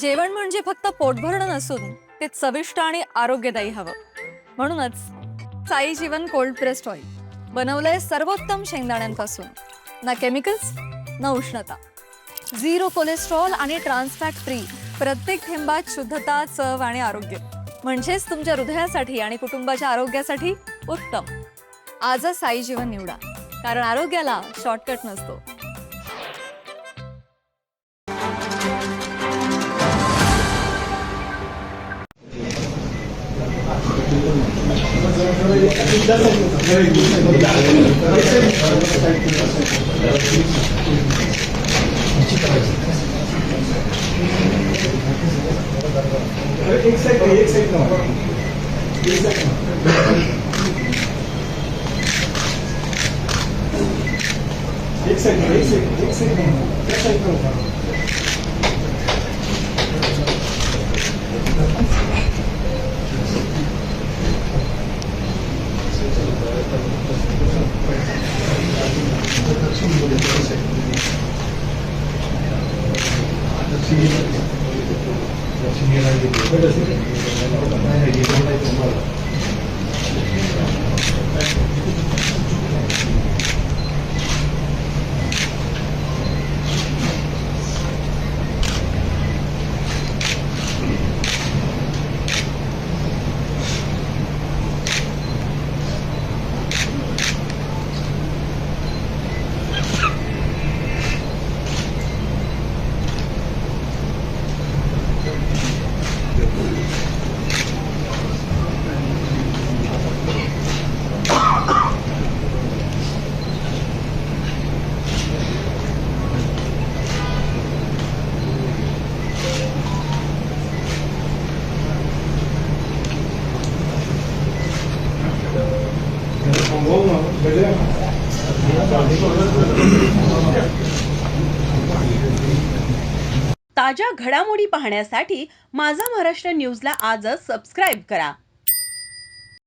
जेवण म्हणजे फक्त पोटभरणं नसून ते चविष्ट आणि आरोग्यदायी हवं. म्हणूनच साई जीवन कोल्ड प्रेस्ड ऑइल बनवलंय सर्वोत्तम शेंगदाण्यांपासून. ना केमिकल्स ना उष्णता, झिरो कोलेस्ट्रॉल आणि ट्रान्सफॅट फ्री. प्रत्येक थेंबात शुद्धता, चव आणि आरोग्य. म्हणजेच तुमच्या हृदयासाठी आणि कुटुंबाच्या आरोग्यासाठी उत्तम. आजच साई जीवन निवडा, कारण आरोग्याला शॉर्टकट नसतो. ताज्या घडामोडी पाहण्यासाठी माझा महाराष्ट्र न्यूजला आजच सबस्क्राईब करा.